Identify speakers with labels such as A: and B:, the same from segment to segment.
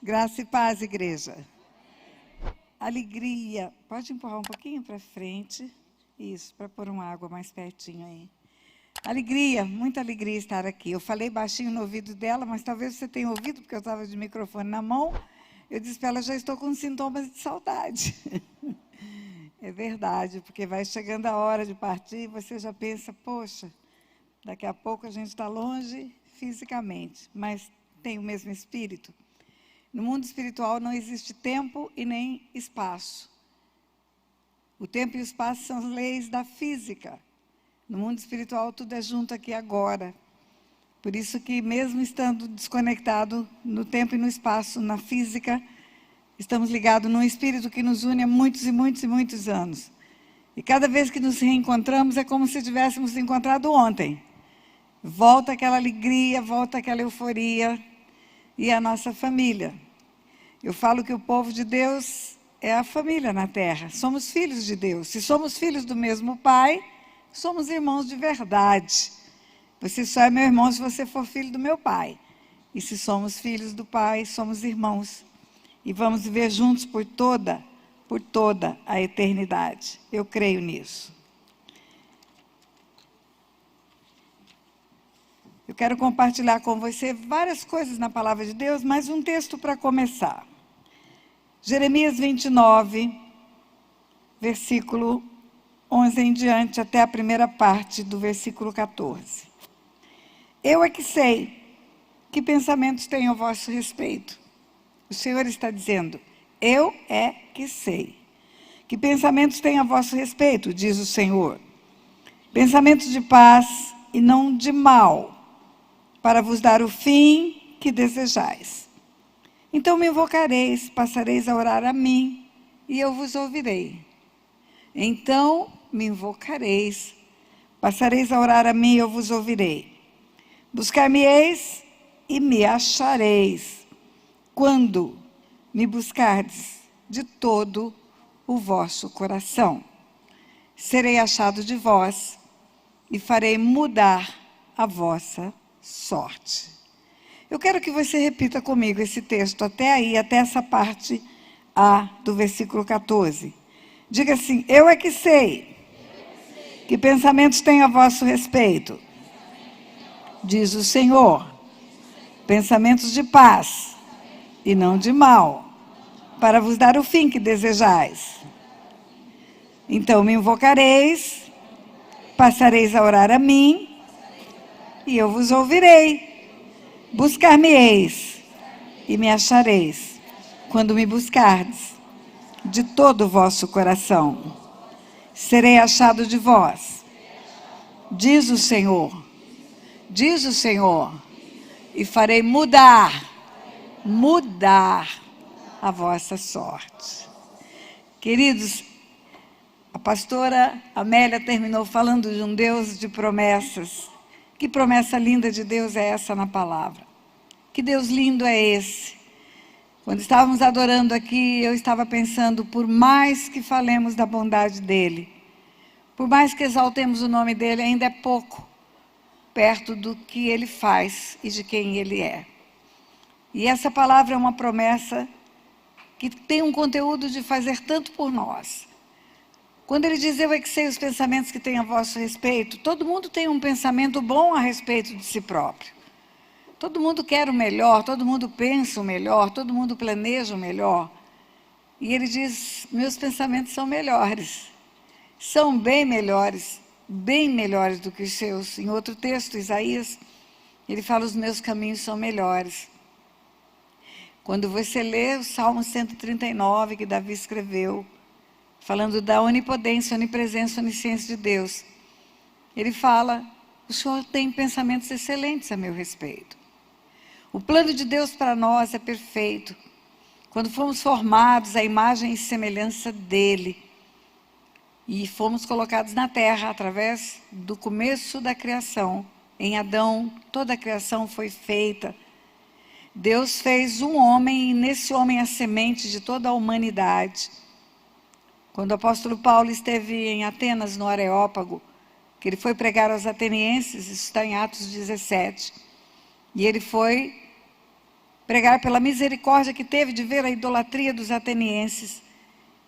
A: Graça e paz, igreja. Alegria. Pode empurrar um pouquinho para frente. Isso, para pôr uma água mais pertinho aí. Alegria, muita alegria estar aqui. Eu falei baixinho no ouvido dela, mas talvez você tenha ouvido, porque eu estava de microfone na mão. Eu disse para ela, já estou com sintomas de saudade. É verdade, porque vai chegando a hora de partir, você já pensa, poxa, daqui a pouco a gente está longe fisicamente, mas tem o mesmo espírito. No mundo espiritual não existe tempo e nem espaço. O tempo e o espaço são as leis da física. No mundo espiritual tudo é junto aqui agora. Por isso que mesmo estando desconectado no tempo e no espaço, na física, estamos ligados num espírito que nos une há muitos e muitos e muitos anos. E cada vez que nos reencontramos é como se tivéssemos encontrado ontem. Volta aquela alegria, volta aquela euforia e a nossa família. Eu falo que o povo de Deus é a família na terra. Somos filhos de Deus. Se somos filhos do mesmo Pai, somos irmãos de verdade. Você só é meu irmão se você for filho do meu Pai. E se somos filhos do Pai, somos irmãos. E vamos viver juntos por toda a eternidade. Eu creio nisso. Eu quero compartilhar com você várias coisas na palavra de Deus, mas um texto para começar. Jeremias 29, versículo 11 em diante, até a primeira parte do versículo 14. Eu é que sei que pensamentos tenho a vosso respeito. O Senhor está dizendo, eu é que sei que pensamentos tenho a vosso respeito, diz o Senhor. Pensamentos de paz e não de mal, para vos dar o fim que desejais. Então me invocareis, passareis a orar a mim, e eu vos ouvirei. Então me invocareis, passareis a orar a mim, e eu vos ouvirei. Buscar-me-eis e me achareis, quando me buscardes de todo o vosso coração. Serei achado de vós, e farei mudar a vossa sorte. Eu quero que você repita comigo esse texto até aí, até essa parte A do versículo 14. Diga assim, eu é que sei que pensamentos tenho a vosso respeito, diz o Senhor, pensamentos de paz e não de mal, para vos dar o fim que desejais. Então me invocareis, passareis a orar a mim, e eu vos ouvirei. Buscar-me-eis e me achareis, quando me buscardes de todo o vosso coração. Serei achado de vós, diz o Senhor, e farei mudar a vossa sorte. Queridos, a pastora Amélia terminou falando de um Deus de promessas. Que promessa linda de Deus é essa na palavra? Que Deus lindo é esse? Quando estávamos adorando aqui, eu estava pensando, por mais que falemos da bondade dEle, por mais que exaltemos o nome dEle, ainda é pouco perto do que Ele faz e de quem Ele é. E essa palavra é uma promessa que tem um conteúdo de fazer tanto por nós. Quando ele diz, eu é que sei os pensamentos que tenho a vosso respeito, todo mundo tem um pensamento bom a respeito de si próprio. Todo mundo quer o melhor, todo mundo pensa o melhor, todo mundo planeja o melhor. E ele diz, meus pensamentos são melhores. São bem melhores do que os seus. Em outro texto, Isaías, ele fala, os meus caminhos são melhores. Quando você lê o Salmo 139, que Davi escreveu, falando da onipotência, onipresença, onisciência de Deus. Ele fala, o Senhor tem pensamentos excelentes a meu respeito. O plano de Deus para nós é perfeito. Quando fomos formados à imagem e semelhança dEle, e fomos colocados na terra através do começo da criação, em Adão, toda a criação foi feita. Deus fez um homem, e nesse homem a semente de toda a humanidade. Quando o apóstolo Paulo esteve em Atenas, no Areópago, que ele foi pregar aos atenienses, isso está em Atos 17, e ele foi pregar pela misericórdia que teve de ver a idolatria dos atenienses.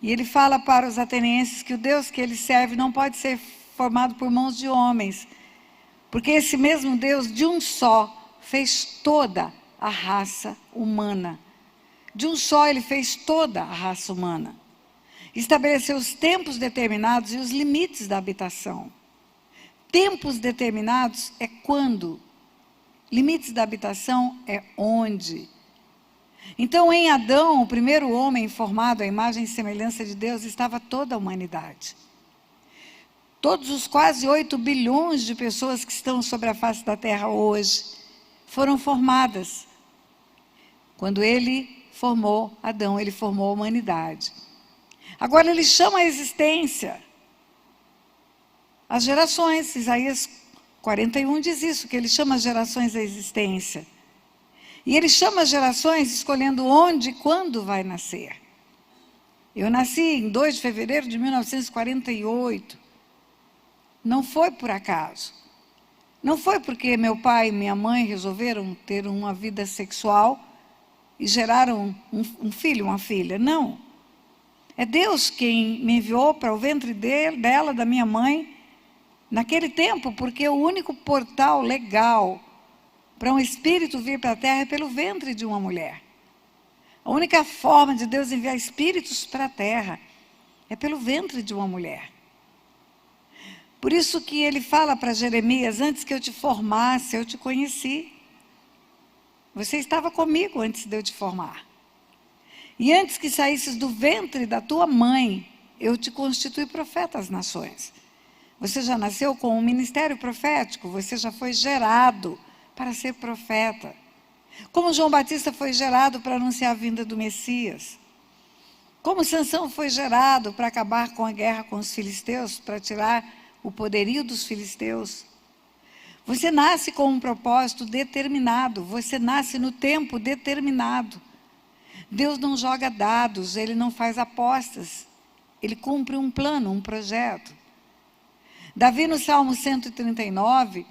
A: E ele fala para os atenienses que o Deus que ele serve não pode ser formado por mãos de homens, porque esse mesmo Deus, de um só, fez toda a raça humana. De um só, ele fez toda a raça humana. Estabeleceu os tempos determinados e os limites da habitação. Tempos determinados é quando. Limites da habitação é onde. Então, em Adão, o primeiro homem formado à imagem e semelhança de Deus, estava toda a humanidade. Todos os quase 8 bilhões de pessoas que estão sobre a face da Terra hoje foram formadas. Quando ele formou Adão, ele formou a humanidade. Agora ele chama a existência as gerações. Isaías 41 diz isso, que ele chama as gerações à existência. E ele chama as gerações escolhendo onde e quando vai nascer. Eu nasci em 2 de fevereiro de 1948. Não foi por acaso. Não foi porque meu pai e minha mãe resolveram ter uma vida sexual e geraram um filho, uma filha. Não. É Deus quem me enviou para o ventre dela, da minha mãe, naquele tempo, porque o único portal legal para um espírito vir para a terra é pelo ventre de uma mulher. A única forma de Deus enviar espíritos para a terra é pelo ventre de uma mulher. Por isso que ele fala para Jeremias: antes que eu te formasse, eu te conheci. Você estava comigo antes de eu te formar. E antes que saísses do ventre da tua mãe, eu te constituí profeta às nações. Você já nasceu com um ministério profético, você já foi gerado para ser profeta. Como João Batista foi gerado para anunciar a vinda do Messias. Como Sansão foi gerado para acabar com a guerra com os filisteus, para tirar o poderio dos filisteus. Você nasce com um propósito determinado, você nasce no tempo determinado. Deus não joga dados, ele não faz apostas, ele cumpre um plano, um projeto. Davi, no Salmo 139,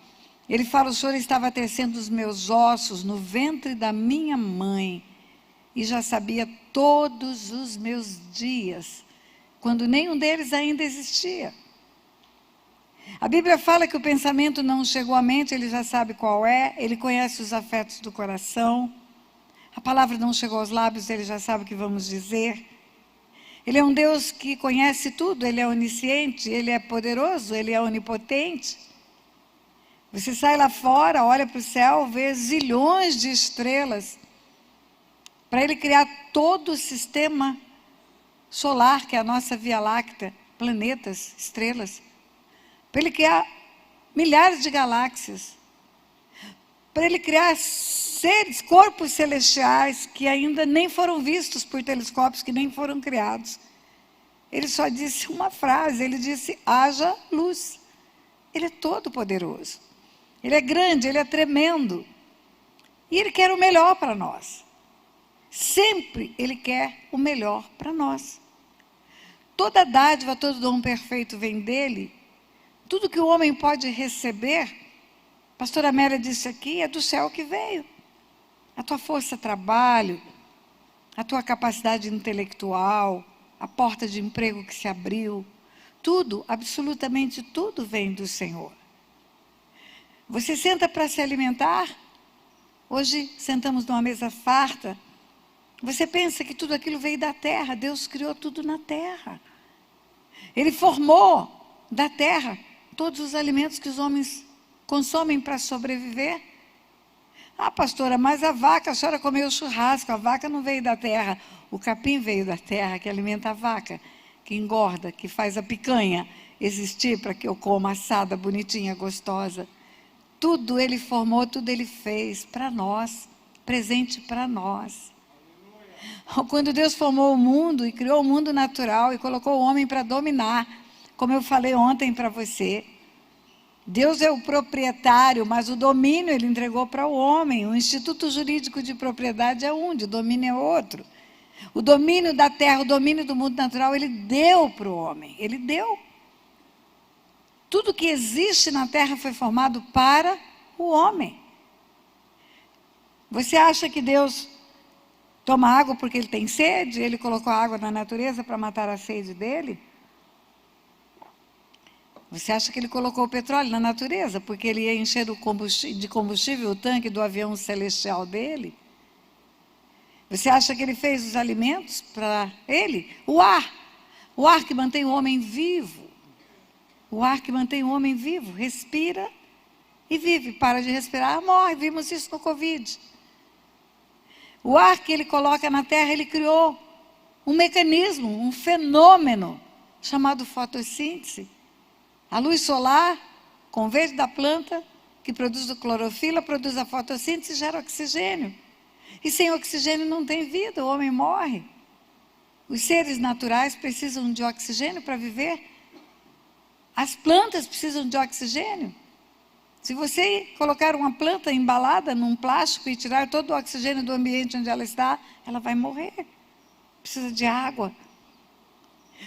A: ele fala: o Senhor estava tecendo os meus ossos no ventre da minha mãe e já sabia todos os meus dias, quando nenhum deles ainda existia. A Bíblia fala que o pensamento não chegou à mente, ele já sabe qual é, ele conhece os afetos do coração. A palavra não chegou aos lábios, ele já sabe o que vamos dizer. Ele é um Deus que conhece tudo, ele é onisciente, ele é poderoso, ele é onipotente. Você sai lá fora, olha para o céu, vê zilhões de estrelas. Para ele criar todo o sistema solar, que é a nossa Via Láctea, planetas, estrelas. Para ele criar milhares de galáxias. Para ele criar seres, corpos celestiais que ainda nem foram vistos por telescópios, que nem foram criados. Ele só disse uma frase, ele disse: haja luz. Ele é todo poderoso. Ele é grande, ele é tremendo. E ele quer o melhor para nós. Sempre ele quer o melhor para nós. Toda dádiva, todo dom perfeito vem dele. Tudo que o homem pode receber, a pastora Amélia disse aqui, é do céu que veio. A tua força de trabalho, a tua capacidade intelectual, a porta de emprego que se abriu, tudo, absolutamente tudo vem do Senhor. Você senta para se alimentar, hoje sentamos numa mesa farta, você pensa que tudo aquilo veio da terra, Deus criou tudo na terra. Ele formou da terra todos os alimentos que os homens consomem para sobreviver. Ah, pastora, mas a vaca, a senhora comeu churrasco, a vaca não veio da terra. O capim veio da terra, que alimenta a vaca, que engorda, que faz a picanha existir para que eu coma assada, bonitinha, gostosa. Tudo ele formou, tudo ele fez para nós, presente para nós. Quando Deus formou o mundo e criou o mundo natural e colocou o homem para dominar, como eu falei ontem para você, Deus é o proprietário, mas o domínio ele entregou para o homem. O instituto jurídico de propriedade é um, de domínio é outro. O domínio da terra, o domínio do mundo natural, ele deu para o homem, ele deu. Tudo que existe na terra foi formado para o homem. Você acha que Deus Toma água porque ele tem sede, ele colocou água na natureza para matar a sede dele? Você acha que ele colocou o petróleo na natureza porque ele ia encher de combustível o tanque do avião celestial dele? Você acha que ele fez os alimentos para ele? O ar que mantém o homem vivo. O ar que mantém o homem vivo, respira e vive. Para de respirar, morre. Vimos isso no Covid. O ar que ele coloca na terra, ele criou um mecanismo, um fenômeno chamado fotossíntese. A luz solar, com o verde da planta, que produz a clorofila, produz a fotossíntese e gera oxigênio. E sem oxigênio não tem vida, o homem morre. Os seres naturais precisam de oxigênio para viver. As plantas precisam de oxigênio. Se você colocar uma planta embalada num plástico e tirar todo o oxigênio do ambiente onde ela está, ela vai morrer. Precisa de água.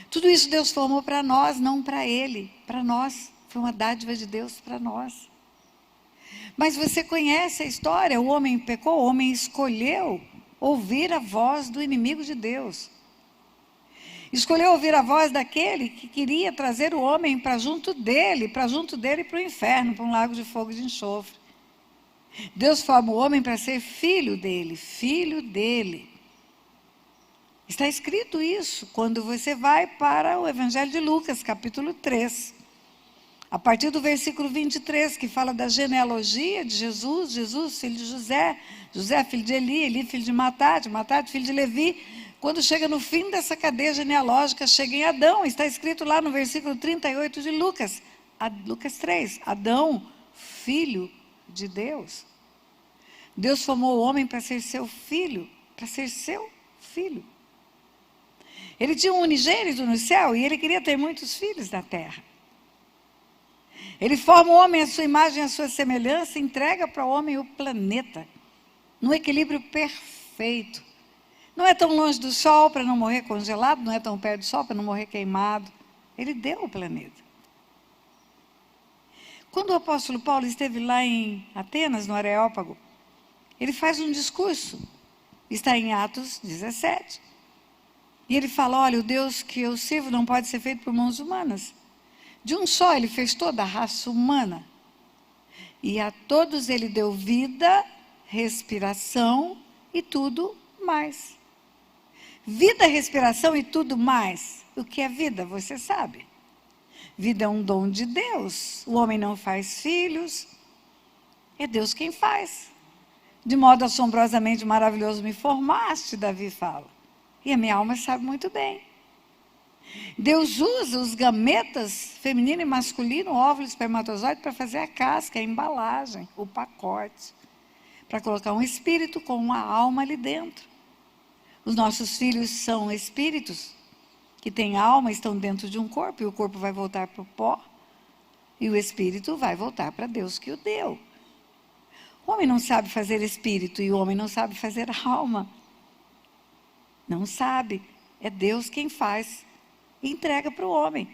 A: Tudo isso Deus formou para nós, não para ele, para nós. Foi uma dádiva de Deus para nós. Mas você conhece a história, o homem pecou, o homem escolheu ouvir a voz do inimigo de Deus. Escolheu ouvir a voz daquele que queria trazer o homem para junto dele para o inferno, para um lago de fogo e de enxofre. Deus forma o homem para ser filho dele, filho dele. Está escrito isso quando você vai para o Evangelho de Lucas, capítulo 3. A partir do versículo 23, que fala da genealogia de Jesus, Jesus filho de José, José filho de Eli, Eli filho de Matate, Matate filho de Levi. Quando chega no fim dessa cadeia genealógica, chega em Adão. Está escrito lá no versículo 38 de Lucas, Lucas 3. Adão, filho de Deus. Deus formou o homem para ser seu filho, para ser seu filho. Ele tinha um unigênito no céu e ele queria ter muitos filhos na terra. Ele forma o homem à sua imagem e à sua semelhança e entrega para o homem o planeta, num equilíbrio perfeito. Não é tão longe do sol para não morrer congelado, não é tão perto do sol para não morrer queimado. Ele deu o planeta. Quando o apóstolo Paulo esteve lá em Atenas, no Areópago, ele faz um discurso, está em Atos 17. E ele fala, olha, o Deus que eu sirvo não pode ser feito por mãos humanas. De um só ele fez toda a raça humana. E a todos ele deu vida, respiração e tudo mais. Vida, respiração e tudo mais. O que é vida, você sabe. Vida é um dom de Deus. O homem não faz filhos. É Deus quem faz. De modo assombrosamente maravilhoso me formaste, Davi fala. E a minha alma sabe muito bem. Deus usa os gametas feminino e masculino, óvulo e espermatozoide, para fazer a casca, a embalagem, o pacote. Para colocar um espírito com uma alma ali dentro. Os nossos filhos são espíritos que têm alma, estão dentro de um corpo, e o corpo vai voltar para o pó, e o espírito vai voltar para Deus que o deu. O homem não sabe fazer espírito, e o homem não sabe fazer alma. Não sabe, é Deus quem faz e entrega para o homem.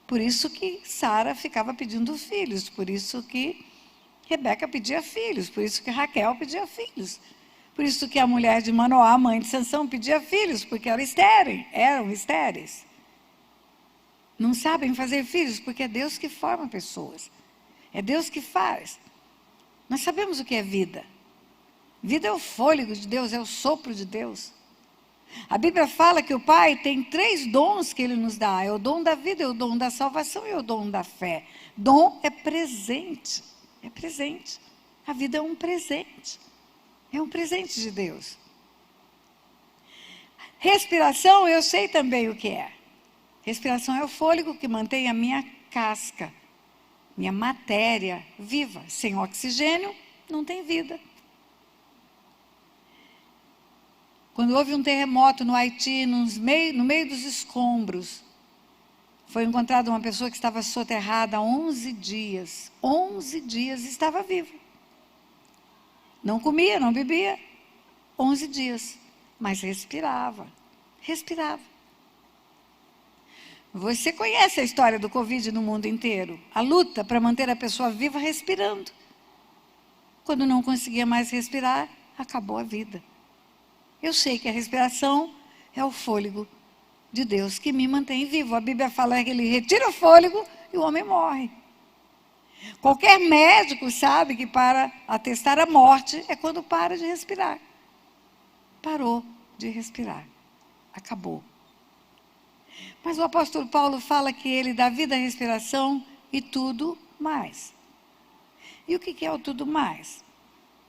A: Por isso que Sara ficava pedindo filhos, por isso que Rebeca pedia filhos, por isso que Raquel pedia filhos. Por isso que a mulher de Manoá, mãe de Sansão, pedia filhos, porque eram estéreis. Não sabem fazer filhos, porque é Deus que forma pessoas. É Deus que faz. Nós sabemos o que é vida. Vida é o fôlego de Deus, é o sopro de Deus. A Bíblia fala que o Pai tem 3 dons que Ele nos dá. É o dom da vida, é o dom da salvação e é o dom da fé. Dom é presente. É presente. A vida é um presente. É um presente de Deus. Respiração, eu sei também o que é. Respiração é o fôlego que mantém a minha casca, minha matéria viva. Sem oxigênio, não tem vida. Quando houve um terremoto no Haiti, no meio dos escombros, foi encontrada uma pessoa que estava soterrada há 11 dias. 11 dias estava viva. Não comia, não bebia. 11 dias. Mas respirava. Respirava. Você conhece a história do Covid no mundo inteiro. A luta para manter a pessoa viva respirando. Quando não conseguia mais respirar, acabou a vida. Eu sei que a respiração é o fôlego de Deus que me mantém vivo. A Bíblia fala que ele retira o fôlego e o homem morre. Qualquer médico sabe que para atestar a morte é quando para de respirar. Parou de respirar. Acabou. Mas o apóstolo Paulo fala que ele dá vida à respiração e tudo mais. E o que é o tudo mais?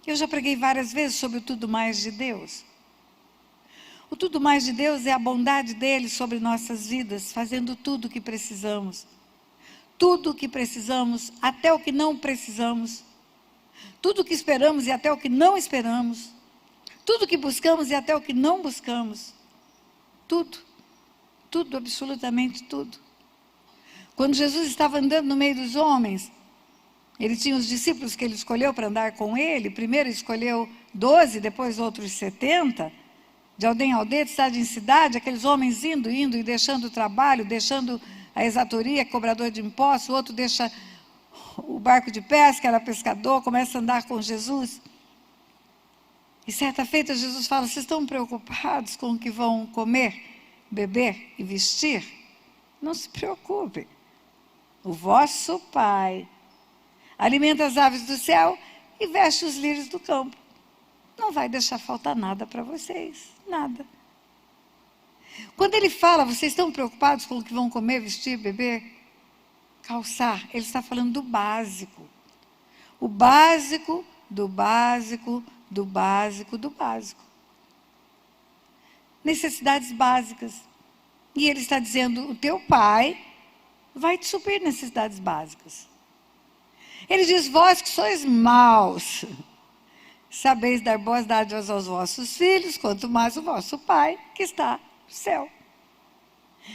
A: Eu já preguei várias vezes sobre o tudo mais de Deus. O tudo mais de Deus é a bondade dele sobre nossas vidas, fazendo tudo o que precisamos. Tudo o que precisamos, até o que não precisamos. Tudo o que esperamos e até o que não esperamos. Tudo o que buscamos e até o que não buscamos. Tudo. Tudo, absolutamente tudo. Quando Jesus estava andando no meio dos homens, ele tinha os discípulos que ele escolheu para andar com ele. Primeiro escolheu 12, depois outros 70. De aldeia em aldeia, de cidade em cidade, aqueles homens indo e deixando o trabalho, deixando a exatoria, cobrador de impostos, o outro deixa o barco de pesca, era pescador, começa a andar com Jesus. E certa feita Jesus fala, vocês estão preocupados com o que vão comer, beber e vestir? Não se preocupe. O vosso Pai alimenta as aves do céu e veste os lírios do campo. Não vai deixar faltar nada para vocês, nada. Quando ele fala, vocês estão preocupados com o que vão comer, vestir, beber, calçar, ele está falando do básico. O básico, do básico, do básico, do básico. Necessidades básicas. E ele está dizendo, o teu Pai vai te suprir necessidades básicas. Ele diz, vós que sois maus, sabeis dar boas dádivas aos vossos filhos, quanto mais o vosso Pai que está no céu.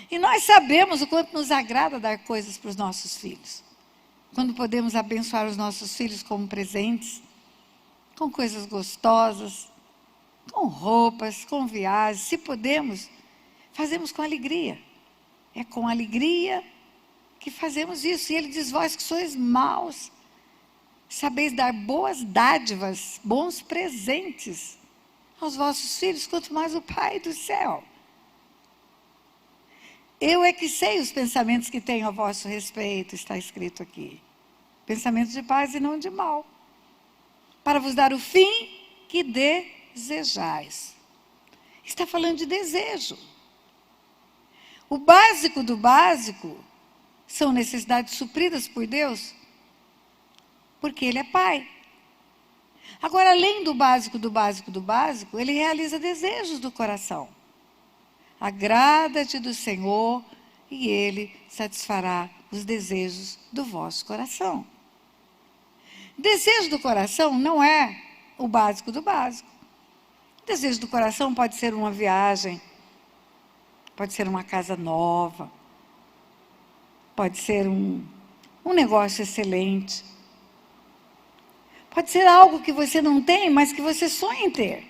A: E nós sabemos o quanto nos agrada dar coisas para os nossos filhos. Quando podemos abençoar os nossos filhos com presentes, com coisas gostosas, com roupas, com viagens, se podemos, fazemos com alegria. É com alegria que fazemos isso. E ele diz, vós que sois maus, sabeis dar boas dádivas, bons presentes aos vossos filhos, quanto mais o Pai do céu. Eu é que sei os pensamentos que tenho a vosso respeito, está escrito aqui. Pensamentos de paz e não de mal. Para vos dar o fim que desejais. Está falando de desejo. O básico do básico são necessidades supridas por Deus, porque Ele é Pai. Agora, além do básico, do básico, do básico, Ele realiza desejos do coração. Agrada-te do Senhor e Ele satisfará os desejos do vosso coração. Desejo do coração não é o básico do básico. Desejo do coração pode ser uma viagem, pode ser uma casa nova, pode ser um negócio excelente. Pode ser algo que você não tem, mas que você sonha em ter.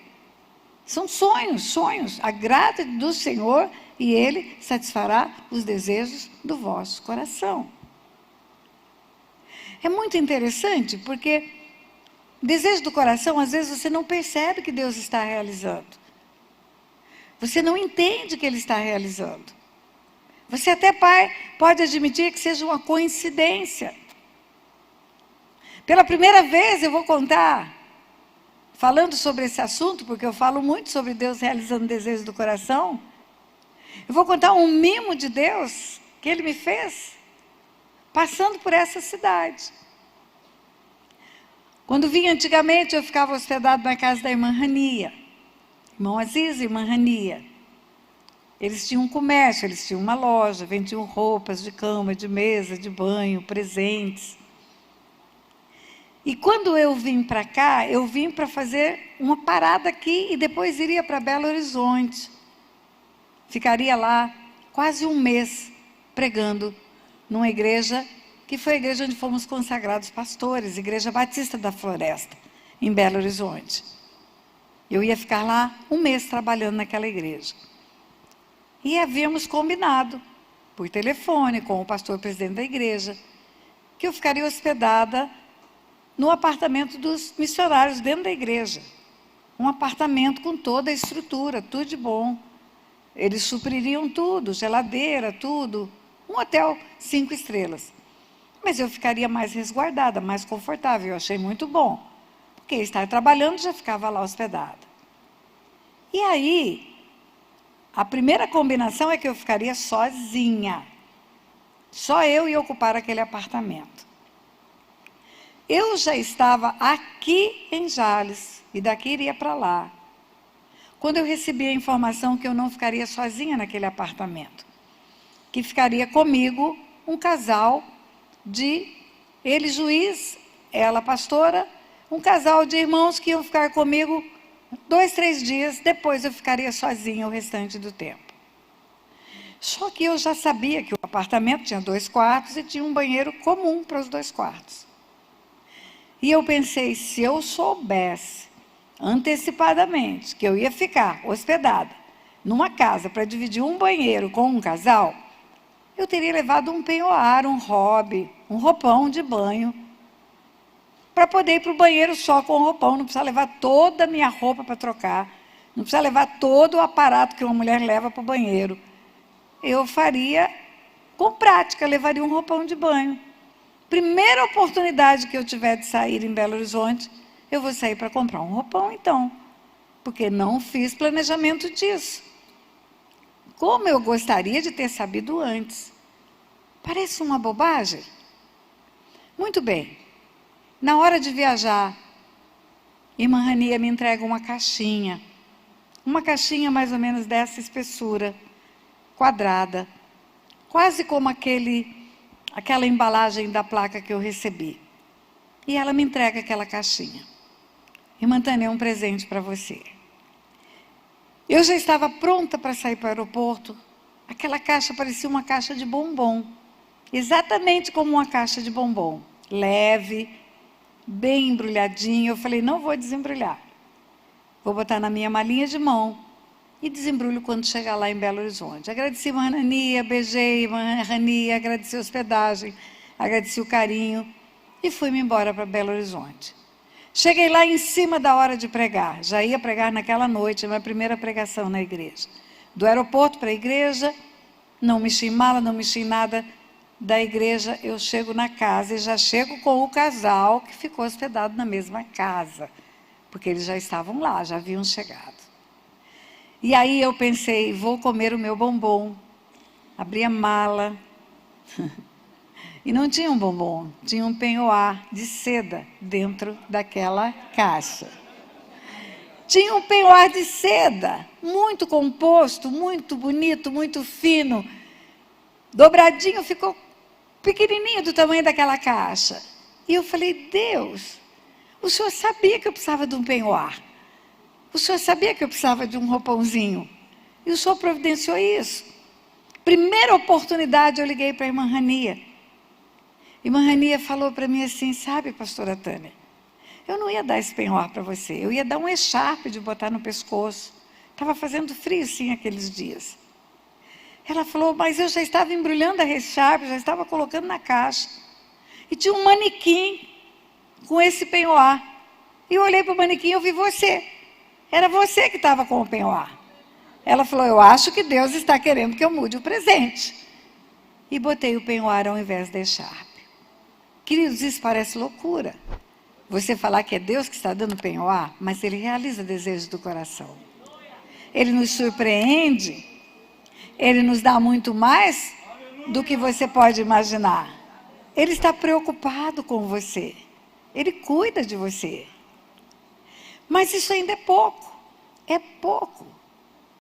A: São sonhos. Agrada do Senhor e Ele satisfará os desejos do vosso coração. É muito interessante porque desejo do coração, às vezes você não percebe que Deus está realizando. Você não entende que Ele está realizando. Você até, pai, pode admitir que seja uma coincidência. Pela primeira vez eu vou contar, falando sobre esse assunto, porque eu falo muito sobre Deus realizando desejos do coração. Eu vou contar um mimo de Deus que Ele me fez, passando por essa cidade. Quando vinha antigamente, eu ficava hospedado na casa da irmã Rania. Irmão Aziz e irmã Rania. Eles tinham um comércio, eles tinham uma loja, vendiam roupas de cama, de mesa, de banho, presentes. E quando eu vim para cá, eu vim para fazer uma parada aqui e depois iria para Belo Horizonte. Ficaria lá quase um mês pregando numa igreja que foi a igreja onde fomos consagrados pastores, Igreja Batista da Floresta, em Belo Horizonte. Eu ia ficar lá um mês trabalhando naquela igreja. E havíamos combinado, por telefone, com o pastor presidente da igreja, que eu ficaria hospedada no apartamento dos missionários dentro da igreja. um apartamento com toda a estrutura, tudo de bom. Eles supririam tudo, geladeira, tudo. Um hotel 5 estrelas. Mas eu ficaria mais resguardada, mais confortável. Eu achei muito bom. Porque estar trabalhando já ficava lá hospedada. E aí, a primeira combinação é que eu ficaria sozinha. Só eu ia ocupar aquele apartamento. Eu já estava aqui em Jales, e daqui iria para lá, quando eu recebi a informação que eu não ficaria sozinha naquele apartamento, que ficaria comigo um casal ele juiz, ela pastora, um casal de irmãos que iam ficar comigo 2, 3 dias, depois eu ficaria sozinha o restante do tempo. Só que eu já sabia que o apartamento tinha 2 quartos e tinha um banheiro comum para os 2 quartos. E eu pensei, se eu soubesse antecipadamente que eu ia ficar hospedada numa casa para dividir um banheiro com um casal, eu teria levado um penhoar, um hobby, um roupão de banho, para poder ir para o banheiro só com o roupão, não precisa levar toda a minha roupa para trocar, não precisa levar todo o aparato que uma mulher leva para o banheiro. Eu faria com prática, levaria um roupão de banho. Primeira oportunidade que eu tiver de sair em Belo Horizonte, eu vou sair para comprar um roupão, então, porque não fiz planejamento disso. Como eu gostaria de ter sabido antes. Parece uma bobagem? Muito bem. Na hora de viajar, irmã Rania me entrega uma caixinha mais ou menos dessa espessura, quadrada, quase como aquela embalagem da placa que eu recebi. E ela me entrega aquela caixinha. Irmã Tânia, é um presente para você. Eu já estava pronta para sair para o aeroporto. Aquela caixa parecia uma caixa de bombom. Exatamente como uma caixa de bombom. Leve, bem embrulhadinha. Eu falei, não vou desembrulhar. Vou botar na minha malinha de mão e desembrulho quando chegar lá em Belo Horizonte. Agradeci a irmã Rania, beijei a irmã Rania, agradeci a hospedagem, agradeci o carinho e fui-me embora para Belo Horizonte. Cheguei lá em cima da hora de pregar. Já ia pregar naquela noite, a minha primeira pregação na igreja. Do aeroporto para a igreja, não mexi em mala, não mexi em nada. Da igreja, eu chego na casa e já chego com o casal que ficou hospedado na mesma casa. Porque eles já estavam lá, já haviam chegado. E aí eu pensei, vou comer o meu bombom. Abri a mala. E não tinha um bombom, tinha um penhoar de seda dentro daquela caixa. Tinha um penhoar de seda, muito composto, muito bonito, muito fino. Dobradinho, ficou pequenininho do tamanho daquela caixa. E eu falei, Deus, o Senhor sabia que eu precisava de um penhoar. O Senhor sabia que eu precisava de um roupãozinho. E o Senhor providenciou isso. Primeira oportunidade, eu liguei para a irmã Rania. Irmã Rania falou para mim assim, sabe, pastora Tânia, eu não ia dar esse penhoar para você, eu ia dar um echarpe de botar no pescoço. Estava fazendo frio, sim, aqueles dias. Ela falou, mas eu já estava embrulhando a echarpe, já estava colocando na caixa. E tinha um manequim com esse penhoar. E eu olhei para o manequim e eu vi você. Era você que estava com o penhoar. Ela falou, eu acho que Deus está querendo que eu mude o presente. E botei o penhoar ao invés da echarpe. Queridos, isso parece loucura. Você falar que é Deus que está dando penhoar, mas Ele realiza desejos do coração. Ele nos surpreende, Ele nos dá muito mais do que você pode imaginar. Ele está preocupado com você, Ele cuida de você. Mas isso ainda é pouco,